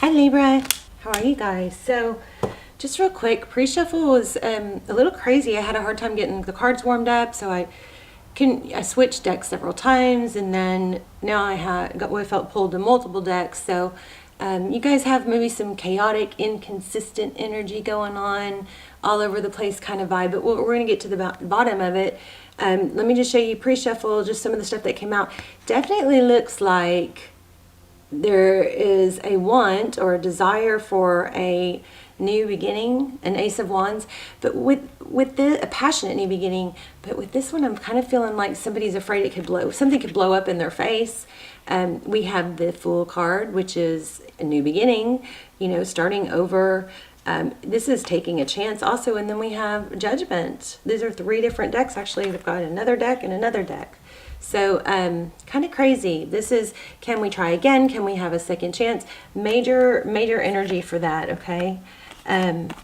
Hi Libra, how are you guys? So just real quick, pre-shuffle was a little crazy. I had a hard time getting the cards warmed up, so I switched decks several times, and then now I felt pulled to multiple decks. So you guys have maybe some chaotic, inconsistent energy going on, all over the place kind of vibe, but we're going to get to the bottom of it. Let me just show you pre-shuffle, just some of the stuff that came out. Definitely looks like there is a want or a desire for a new beginning, an Ace of Wands, but with a passionate new beginning. But with this one, I'm kind of feeling like somebody's afraid something could blow up in their face. We have the Fool card, which is a new beginning, starting over. This is taking a chance also, and then we have Judgment. These are 3 different decks. Actually, we've got another deck and another deck. So kind of crazy. This is, can we try again? Can we have a second chance? Major energy for that, okay? And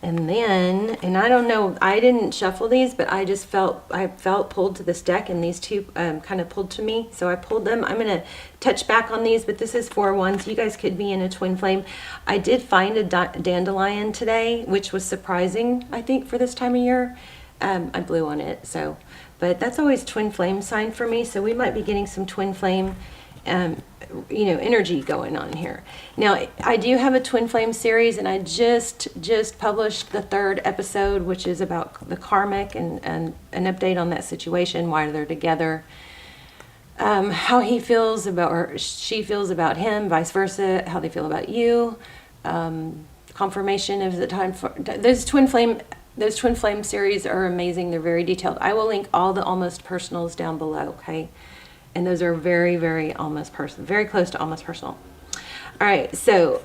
then, and I don't know, I didn't shuffle these, but I felt pulled to this deck, and these two kind of pulled to me, so I pulled them. I'm going to touch back on these, but this is 4 wands. You guys could be in a twin flame. I did find a dandelion today, which was surprising, I think, for this time of year. I blew on it, so... But that's always twin flame sign for me, so we might be getting some twin flame, energy going on here. Now, I do have a twin flame series, and I just published the 3rd episode, which is about the karmic and an update on that situation, why they're together, how he feels about, or she feels about him, vice versa, how they feel about you, confirmation of the time for those twin flame series are amazing. They're very detailed. I will link all the almost personals down below, okay? And those are very, very almost personal, very close to almost personal. All right, so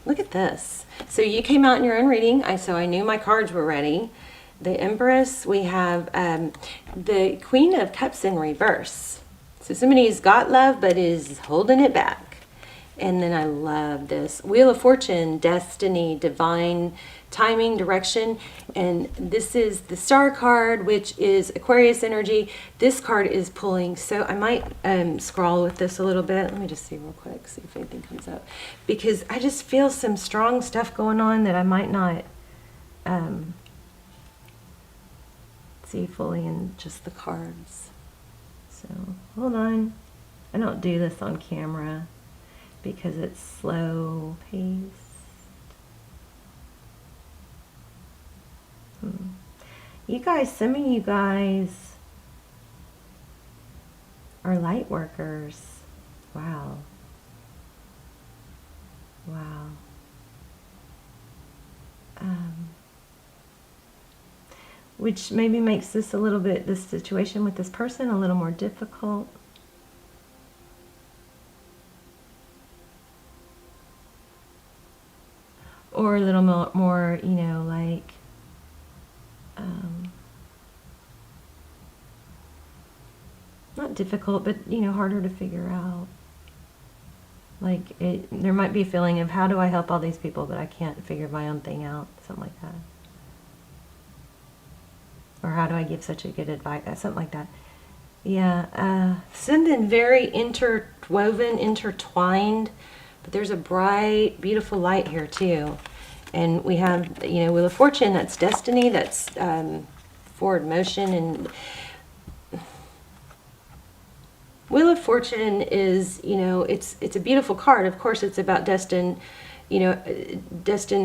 look at this. So you came out in your own reading, so I knew my cards were ready. The Empress, we have the Queen of Cups in reverse. So somebody's got love but is holding it back. And then I love this Wheel of Fortune, destiny, divine timing, direction. And this is the Star card, which is Aquarius energy. This card is pulling, so I might scroll with this a little bit. Let me just see real quick, see if anything comes up, because I just feel some strong stuff going on that I might not see fully in just the cards. So hold on, I don't do this on camera because it's slow paced. You guys, some of you guys are light workers. Wow. Wow. Which maybe makes this situation with this person a little more difficult. Or a little more, like, not difficult, but, harder to figure out. Like, there might be a feeling of, how do I help all these people, but I can't figure my own thing out, something like that. Or how do I give such a good advice, something like that. Yeah, something very interwoven, intertwined. But there's a bright, beautiful light here too. And we have, Wheel of Fortune, that's destiny, that's forward motion. And Wheel of Fortune is, it's a beautiful card. Of course, it's about destined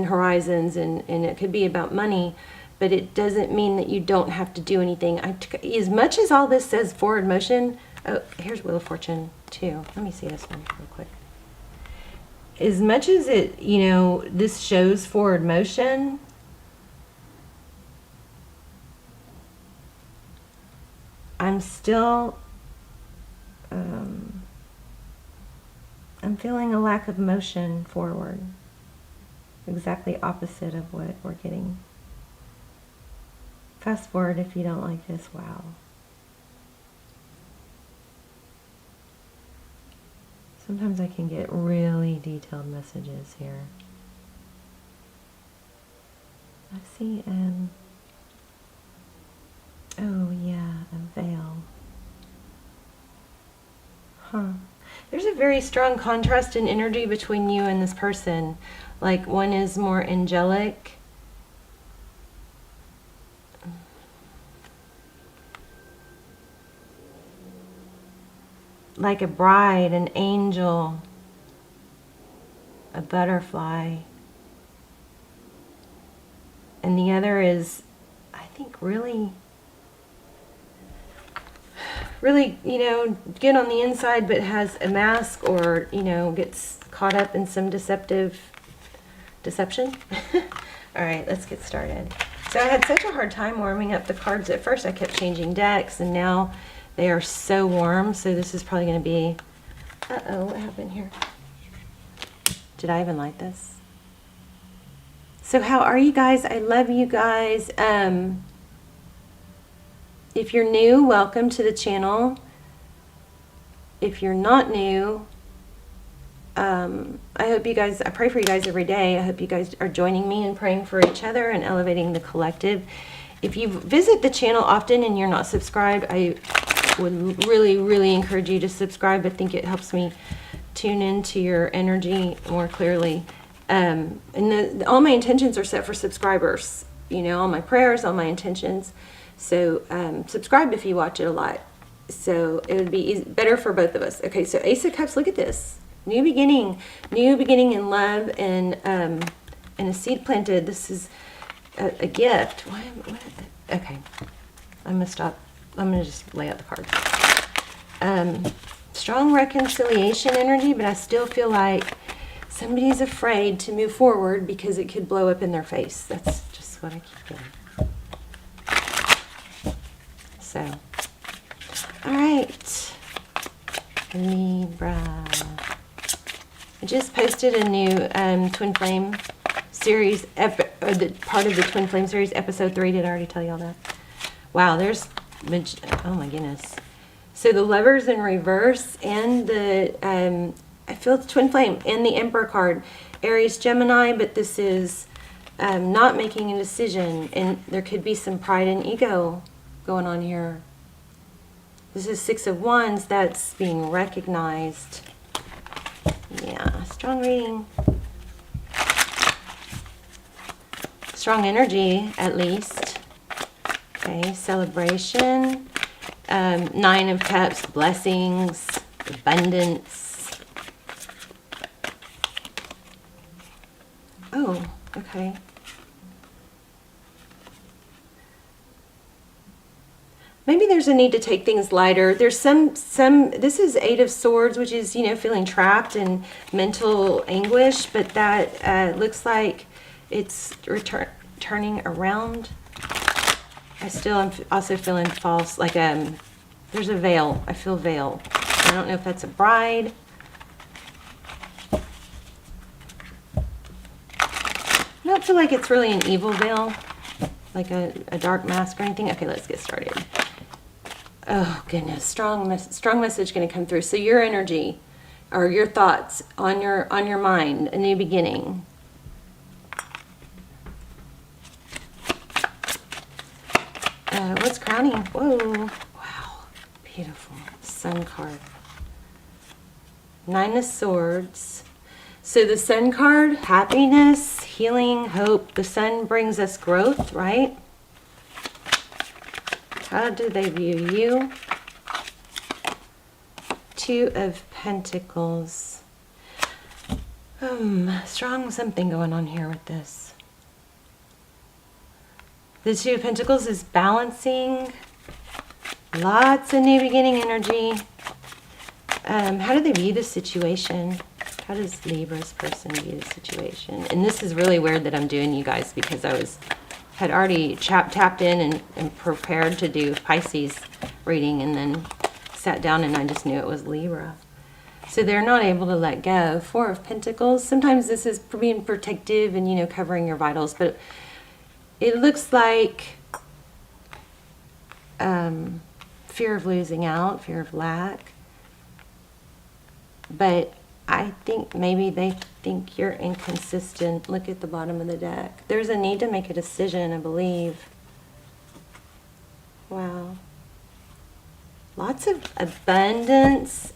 horizons, and it could be about money, but it doesn't mean that you don't have to do anything. As much as all this says forward motion, oh, here's Wheel of Fortune too. Let me see this one real quick. As much as it, this shows forward motion, I'm still, I'm feeling a lack of motion forward. Exactly opposite of what we're getting. Fast forward if you don't like this. Wow. Sometimes I can get really detailed messages here. I see, oh yeah, a veil. Huh. There's a very strong contrast in energy between you and this person. Like one is more angelic. Like a bride, an angel, a butterfly. And the other is, I think, really, you know, good on the inside, but has a mask or, you know, gets caught up in some deception. All right, let's get started. So I had such a hard time warming up the cards. At first I kept changing decks, and now they are so warm. So this is probably going to be, uh-oh, what happened here? Did I even light this? So how are you guys? I love you guys. If you're new, welcome to the channel. If you're not new, I hope you guys, I pray for you guys every day. I hope you guys are joining me in praying for each other and elevating the collective. If you visit the channel often and you're not subscribed, I would really, really encourage you to subscribe. I think it helps me tune into your energy more clearly. And all my intentions are set for subscribers. You know, all my prayers, all my intentions. So subscribe if you watch it a lot. So it would be better for both of us. Okay, so Ace of Cups, look at this. New beginning in love, and a seed planted. This is a gift. What? Okay, I'm going to stop. I'm going to just lay out the cards. Strong reconciliation energy, but I still feel like somebody's afraid to move forward because it could blow up in their face. That's just what I keep getting. So, all right, Libra. I just posted a new Twin Flame series, part of the Twin Flame series, episode 3. Did I already tell you all that? Wow, there's, oh my goodness. So the Lovers in reverse, and the, I feel it's Twin Flame, and the Emperor card. Aries, Gemini, but this is not making a decision, and there could be some pride and ego going on here. This is Six of Wands. That's being recognized. Yeah, strong reading. Strong energy, at least. Okay, celebration. 9 of Cups, blessings, abundance. Oh, okay. Maybe there's a need to take things lighter. There's some, this is 8 of Swords, which is, you know, feeling trapped in mental anguish, but that looks like it's turning around. I still am also feeling false, like there's a veil. I feel veil. I don't know if that's a bride. I don't feel like it's really an evil veil, like a dark mask or anything. Okay, let's get started. Oh goodness, strong message going to come through. So your energy, or your thoughts on your mind, a new beginning. What's crowning? Whoa, wow, beautiful. Sun card. 9 of Swords. So the Sun card, happiness, healing, hope. The Sun brings us growth, right? How do they view you? 2 of Pentacles. Strong something going on here with this. The 2 of Pentacles is balancing. Lots of new beginning energy. How do they view the situation? How does Libra's person view the situation? And this is really weird that I'm doing, you guys, because I had already tapped in and prepared to do Pisces reading, and then sat down and I just knew it was Libra. So they're not able to let go. 4 of Pentacles. Sometimes this is being protective and, you know, covering your vitals, but it looks like fear of losing out, fear of lack. But I think maybe they think you're inconsistent. Look at the bottom of the deck. There's a need to make a decision, I believe. Wow. Lots of abundance.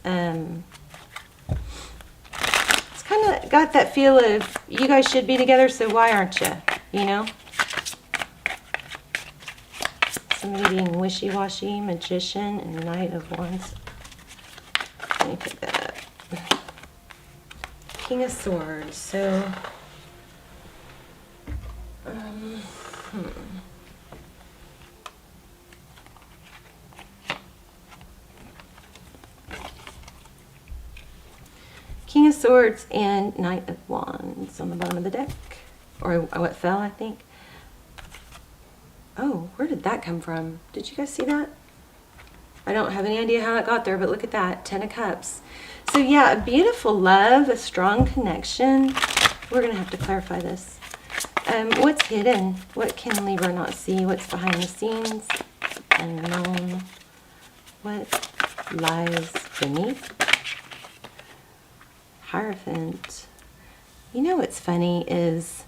kind of got that feel of you guys should be together, so why aren't you? You know? Somebody being wishy-washy, magician, and Knight of Wands. Let me pick that up. King of Swords. So, King of Swords and Knight of Wands on the bottom of the deck. Or what fell, I think. Oh, where did that come from? Did you guys see that? I don't have any idea how it got there, but look at that. 10 of Cups. So yeah, a beautiful love, a strong connection. We're going to have to clarify this. What's hidden? What can Libra not see? What's behind the scenes? Unknown. What lies beneath? Hierophant. You know what's funny is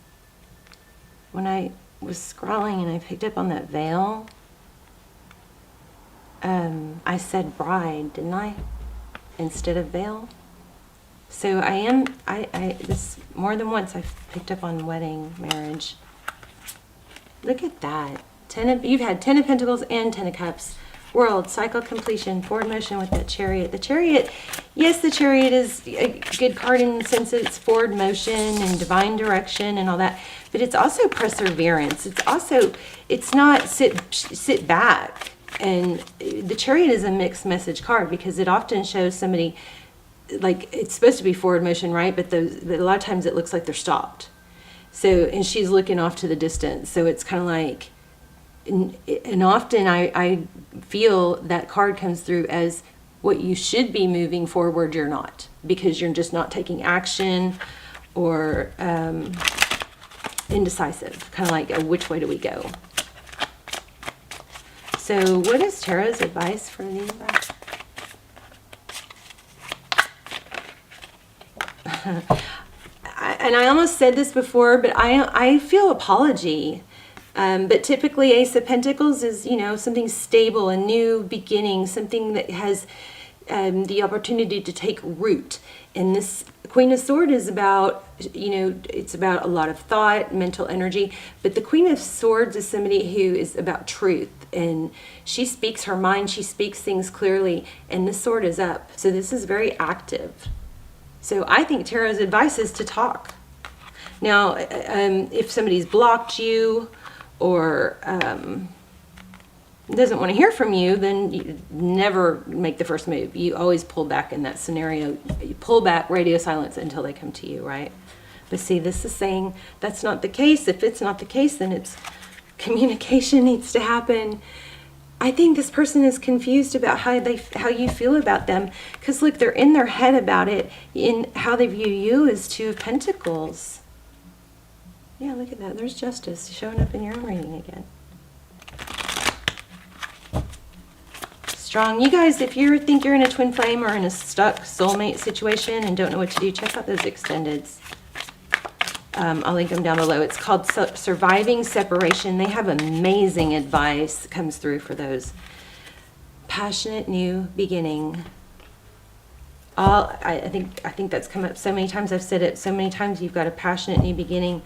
when I was scrolling and I picked up on that veil, I said bride, didn't I? Instead of veil. So this more than once I've picked up on wedding, marriage. Look at that. You've had 10 of Pentacles and 10 of Cups. World, cycle completion, forward motion with that Chariot. The Chariot, yes, the Chariot is a good card in the sense that it's forward motion and divine direction and all that, but it's also perseverance. It's not sit back. And the Chariot is a mixed message card because it often shows somebody, like, it's supposed to be forward motion, right? But a lot of times it looks like they're stopped. So, and she's looking off to the distance. So it's kind of like, and often I feel that card comes through as what you should be moving forward, you're not, because you're just not taking action, or indecisive, kind of like a which way do we go. So what is Tarot's advice for Libra? And I almost said this before, but I feel apology. But typically Ace of Pentacles is, you know, something stable, a new beginning, something that has the opportunity to take root. And this Queen of Swords is about, you know, it's about a lot of thought, mental energy. But the Queen of Swords is somebody who is about truth. And she speaks her mind, she speaks things clearly. And this sword is up. So this is very active. So I think Tarot's advice is to talk. Now, if somebody's blocked you, or doesn't want to hear from you, then you never make the first move. You always pull back in that scenario. You pull back, radio silence until they come to you, right? But see, this is saying that's not the case. If it's not the case, then it's communication needs to happen. I think this person is confused about how you feel about them. Because look, they're in their head about it, in how they view you as Two of Pentacles. Yeah, look at that. There's justice showing up in your own reading again. Strong. You guys, if you think you're in a twin flame or in a stuck soulmate situation and don't know what to do, check out those extendeds. I'll link them down below. It's called Surviving Separation. They have amazing advice that comes through for those. Passionate new beginning. I think that's come up so many times. I've said it so many times. You've got a passionate new beginning.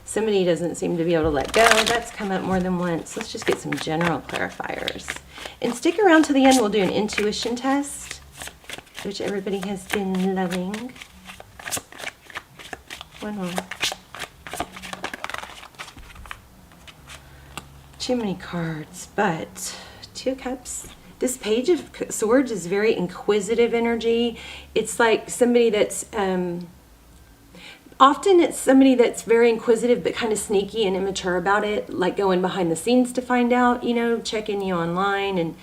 Somebody doesn't seem to be able to let go. That's come up more than once. Let's just get some general clarifiers. And stick around to the end. We'll do an intuition test, which everybody has been loving. One more. Too many cards, but Two of Cups. This Page of Swords is very inquisitive energy. It's like somebody that's, often it's somebody that's very inquisitive but kind of sneaky and immature about it, like going behind the scenes to find out, you know, checking you online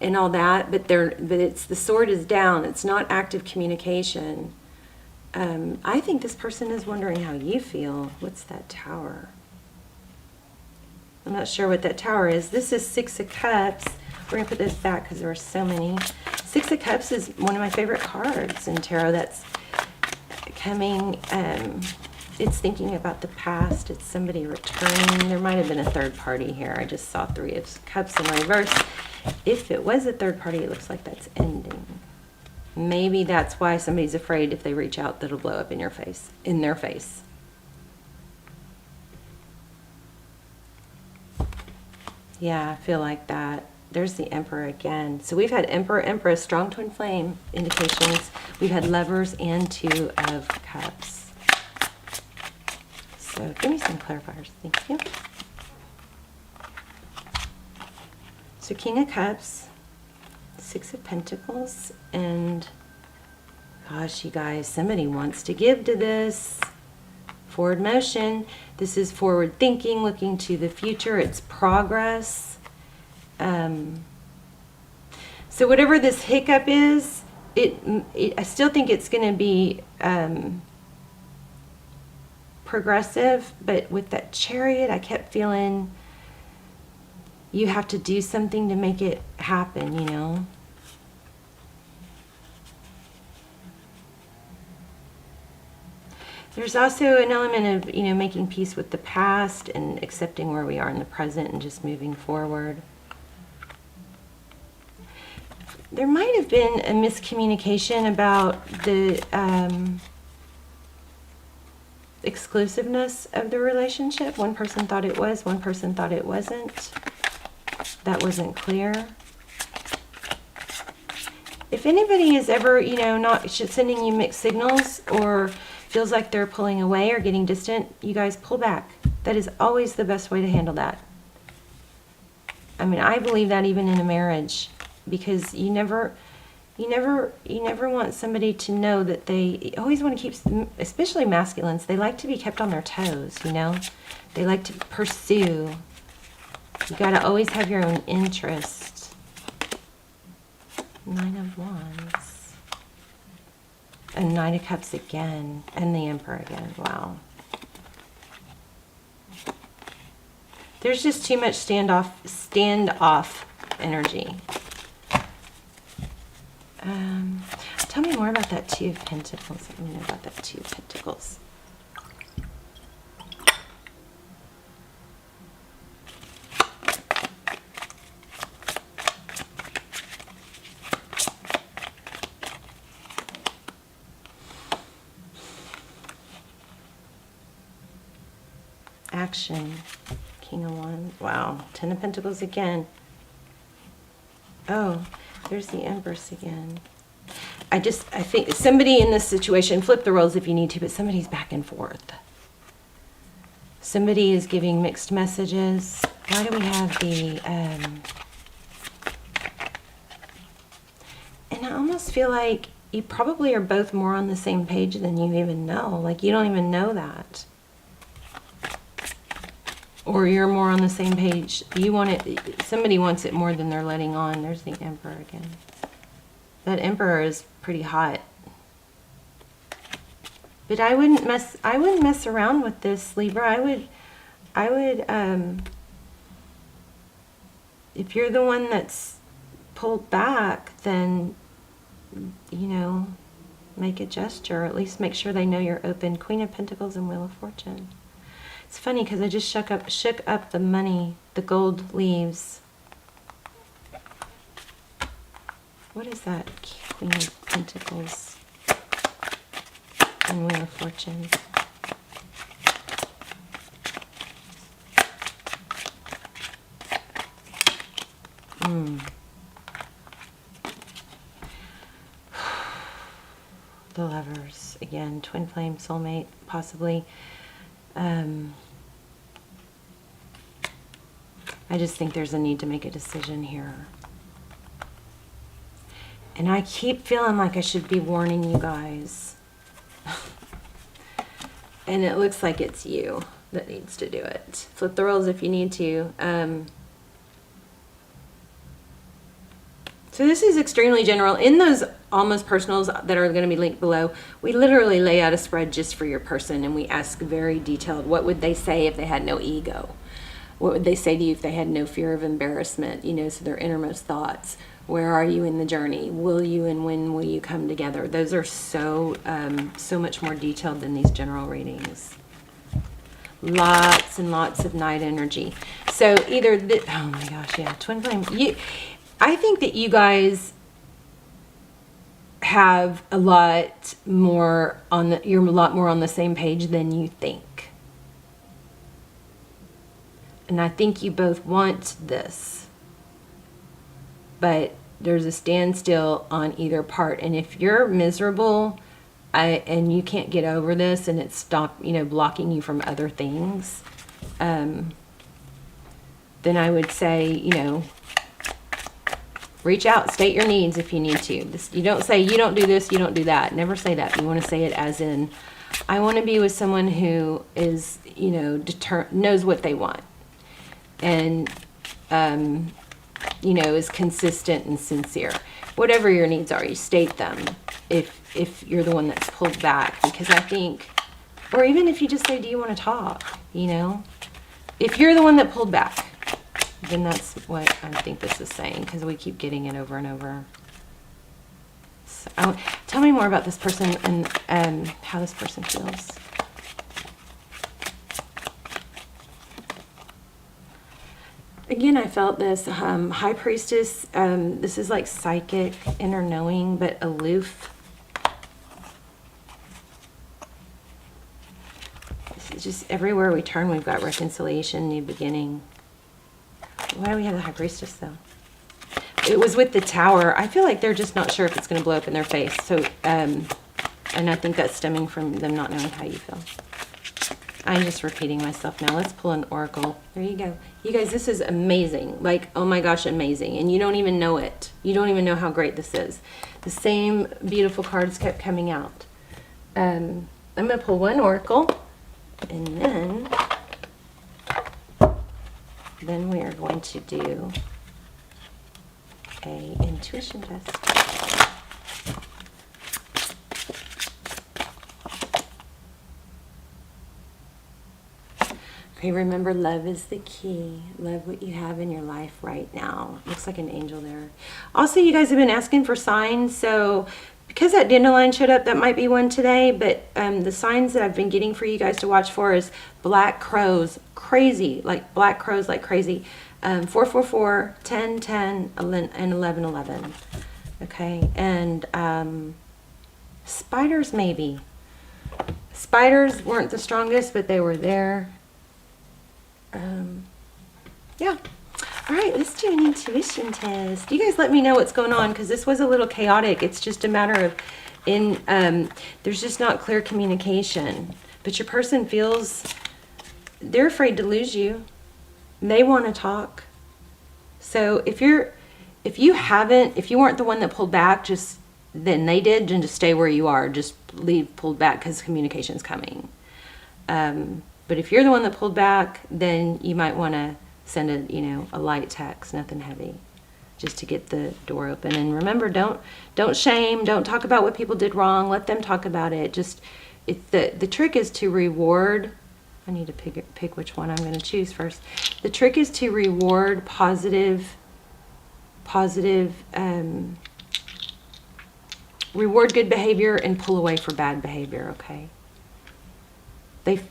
and all that. But it's the sword is down. It's not active communication. I think this person is wondering how you feel. What's that Tower? I'm not sure what that Tower is. This is Six of Cups. We're going to put this back because there are so many. Six of Cups is one of my favorite cards in tarot. That's coming, it's thinking about the past. It's somebody returning. There might have been a third party here. I just saw Three of Cups in reverse. If it was a third party, it looks like that's ending. Maybe that's why somebody's afraid if they reach out that it'll blow up in your face, in their face. Yeah, I feel like that. There's the Emperor again. So we've had Emperor, Empress, strong twin flame indications. We've had Lovers and Two of Cups. So give me some clarifiers. Thank you. So King of Cups, Six of Pentacles, and gosh, you guys, somebody wants to give to this. Forward motion. This is forward thinking, looking to the future. It's progress. So whatever this hiccup is, I still think it's going to be progressive. But with that Chariot, I kept feeling you have to do something to make it happen, you know. There's also an element of, you know, making peace with the past and accepting where we are in the present and just moving forward. There might have been a miscommunication about the exclusiveness of the relationship. One person thought it was, one person thought it wasn't. That wasn't clear. If anybody is ever, you know, not sending you mixed signals or feels like they're pulling away or getting distant, you guys pull back. That is always the best way to handle that. I mean, I believe that even in a marriage, because you never want somebody to know that they always want to keep, especially masculines, they like to be kept on their toes, you know? They like to pursue. You got to always have your own interest. Nine of Wands. And Knight of Cups again. And the Emperor again. Wow. There's just too much standoff energy. Tell me more about that Two of Pentacles. Let me know about that Two of Pentacles. Action. King of Wands. Wow. Ten of Pentacles again. Oh, there's the Empress again. I think somebody in this situation, flip the roles if you need to, but somebody's back and forth. Somebody is giving mixed messages. Why do we have the, and I almost feel like you probably are both more on the same page than you even know. Like, you don't even know that. Or you're more on the same page. You want it, somebody wants it more than they're letting on. There's the Emperor again. That Emperor is pretty hot. But I wouldn't mess around with this, Libra. I would if you're the one that's pulled back, then, you know, make a gesture, or at least make sure they know you're open. Queen of Pentacles and Wheel of Fortune. It's funny because I just shook up the money, the gold leaves. What is that? Queen of Pentacles and Wheel of Fortune. The Lovers again, twin flame, soulmate, possibly. I just think there's a need to make a decision here. And I keep feeling like I should be warning you guys. And it looks like it's you that needs to do it. Flip the roles if you need to. So this is extremely general. In those almost personals that are going to be linked below, we literally lay out a spread just for your person, and we ask very detailed, what would they say if they had no ego? What would they say to you if they had no fear of embarrassment? You know, so their innermost thoughts. Where are you in the journey? Will you and when will you come together? Those are so much more detailed than these general readings. Lots and lots of night energy. So either, oh my gosh, yeah, twin flame. I think that you guys have a lot more you're a lot more on the same page than you think. And I think you both want this, but there's a standstill on either part. And if you're miserable, and you can't get over this, and it's blocking you from other things, then I would say, reach out, state your needs if you need to. You don't say, you don't do this, you don't do that. Never say that. You want to say it as in, I want to be with someone who is, knows what they want. And, is consistent and sincere. Whatever your needs are, you state them if you're the one that's pulled back. Because I think, or even if you just say, do you want to talk? If you're the one that pulled back, then that's what I think this is saying, because we keep getting it over and over. So, tell me more about this person and how this person feels. Again, I felt this High Priestess. This is like psychic, inner knowing, but aloof. This is just everywhere we turn, we've got reconciliation, new beginning. Why do we have the High Priestess, though? It was with the Tower. I feel like they're just not sure if it's going to blow up in their face. So, and I think that's stemming from them not knowing how you feel. I'm just repeating myself now. Let's pull an oracle. There you go. You guys, this is amazing. Like, oh my gosh, amazing. And you don't even know it. You don't even know how great this is. The same beautiful cards kept coming out. I'm going to pull one oracle. And then we are going to do a intuition test. Okay, remember, love is the key. Love what you have in your life right now. Looks like an angel there. Also, you guys have been asking for signs, so because that dandelion showed up, that might be one today, but the signs that I've been getting for you guys to watch for is black crows, crazy, like black crows like crazy. 444, 10, 10, and 11, 11. Okay, and spiders maybe. Spiders weren't the strongest, but they were there. Yeah. All right, let's do an intuition test. You guys let me know what's going on, because this was a little chaotic. It's just a matter of there's just not clear communication. But your person feels they're afraid to lose you. They want to talk. So if you weren't the one that pulled back, then they did, then just stay where you are. Just leave pulled back, because communication's coming. But if you're the one that pulled back, then you might want to send a light text, nothing heavy, just to get the door open. And remember, don't shame, don't talk about what people did wrong. Let them talk about it. The trick is to reward. I need to pick which one I'm going to choose first. The trick is to reward reward good behavior and pull away for bad behavior. Okay.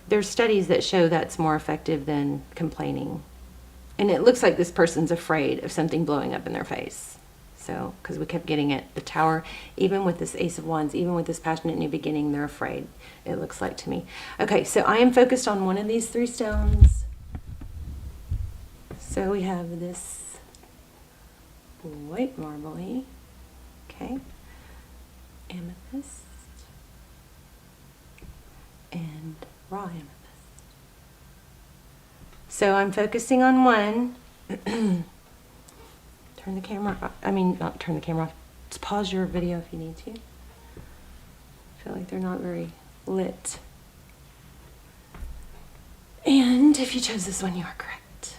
There's studies that show that's more effective than complaining. And it looks like this person's afraid of something blowing up in their face. So, because we kept getting it, the Tower, even with this Ace of Wands, even with this passionate new beginning, they're afraid, it looks like to me. Okay, so I am focused on one of these three stones. So we have this white marbly, okay, amethyst, and raw amethyst. So I'm focusing on one. Turn the camera off. Not turn the camera off. Just pause your video if you need to. I feel like they're not very lit. And if you chose this one, you are correct.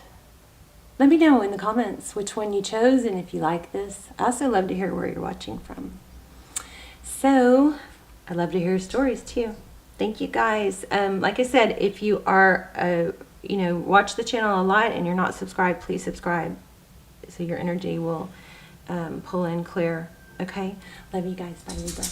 Let me know in the comments which one you chose and if you like this. I also love to hear where you're watching from. So, I love to hear stories too. Thank you guys. Like I said, if you are, watch the channel a lot and you're not subscribed, please subscribe so your energy will pull in clear. Okay? Love you guys. Bye, Libra.